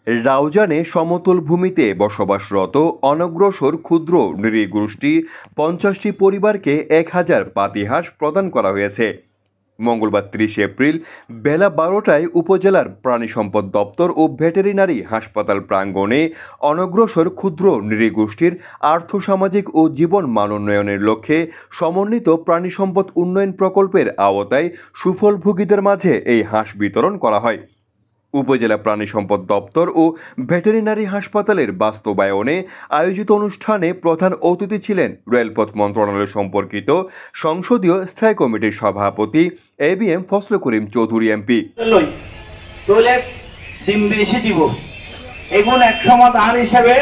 রাউজানে সমতল ভূমিতে বসবাসরত অনগ্রসর ক্ষুদ্র নৃগোষ্ঠী 50টি পরিবারকে 1000 পাতি হাঁস প্রদান করা হয়েছে। মঙ্গলবার 30 এপ্রিল বেলা 12টায় উপজেলার প্রাণী সম্পদ দপ্তর ও ভেটেরিনারি হাসপাতাল প্রাঙ্গণে অনগ্রসর ক্ষুদ্র নৃগোষ্ঠীর আর্থসামাজিক ও জীবন মান উন্নয়নের লক্ষ্যে সমন্বিত প্রাণী সম্পদ উন্নয়ন প্রকল্পের আওতায় সুফলভোগীদের মাঝে এই হাঁস বিতরণ করা হয়। উপজেলা প্রাণী সম্পদ দপ্তর ও ভেটেরিনারি হাসপাতালের বাস্তবায়নে আয়োজিত অনুষ্ঠানে প্রধান অতিথি ছিলেন রেলপথ মন্ত্রণালয় সম্পর্কিত সংসদীয় স্থায়ী কমিটির সভাপতি ABM ফজলে করিম চৌধুরী MP। ডিম বেশি দিব এগুন এক সময় ধান হিসেবে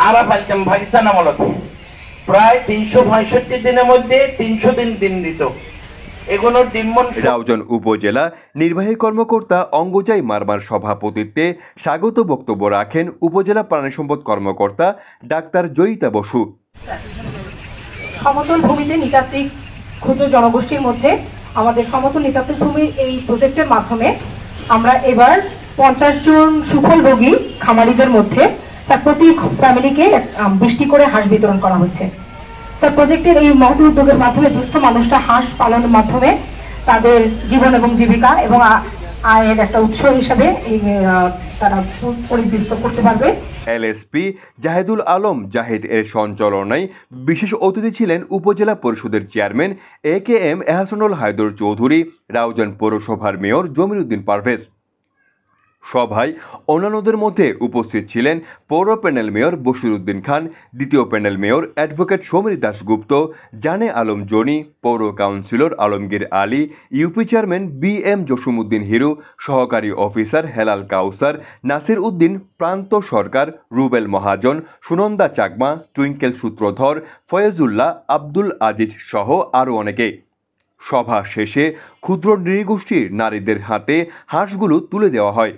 আরা পাইতাম পাকিস্তান আমলত প্রায় 365 দিনের মধ্যে 300 দিন দিত। রাউজান উপজেলা নির্বাহী কর্মকর্তা অঙ্গজাই মারমার সভাপতিত্বে স্বাগত বক্তব্য রাখেন উপজেলা প্রাণী সম্পদ কর্মকর্তা ডাক্তার জয়িতা বসু। সমতল ভূমিতে নৃতাত্ত্বিক ক্ষুদ্র জনগোষ্ঠীর মধ্যে আমাদের সমতল নৃতাত্ত্বিক ভূমির এই প্রজেক্টের মাধ্যমে আমরা এবার 50 জন সুফলভোগী খামারিদের মধ্যে তার প্রতি ফ্যামিলিকে 20টি করে হাঁস বিতরণ করা হচ্ছে। প্রজেক্টের এই মহৎ উদ্যোগের মাধ্যমে দুস্থ মানুষরা হাঁস পালনের মাধ্যমে তাদের জীবন এবং জীবিকা এবং আয়ের একটা উৎস হিসাবে তারা পরিবৃত্ত করতে পারবে। LSP জাহেদুল আলম জাহিদ এর সঞ্চালনায় বিশেষ অতিথি ছিলেন উপজেলা পরিষদের চেয়ারম্যান AKM এহসানুল হায়দর চৌধুরী, রাউজান পৌরসভার মেয়র জমির উদ্দিন পারভেজ। সভায় অন্যান্যদের মধ্যে উপস্থিত ছিলেন পৌর প্যানেল মেয়র বশির উদ্দিন খান, দ্বিতীয় panel mayor advocate Samir Dasgupta, Jane Alam Jony, পৌর councillor Alamgir Ali, UP chairman BM Jasimuddin Hiru, সহকারী অফিসার হেলাল কাউসার, নাসির উদ্দিন, প্রান্ত সরকার, রুবেল মহাজন, সুনন্দা চাকমা, টুইঙ্কেল সূত্রধর, ফয়েজুল্লাহ, আব্দুল আজিজ সহ আরও অনেকে। সভা শেষে ক্ষুদ্র নৃগোষ্ঠীর নারীদের হাতে হাঁসগুলো তুলে দেওয়া হয়।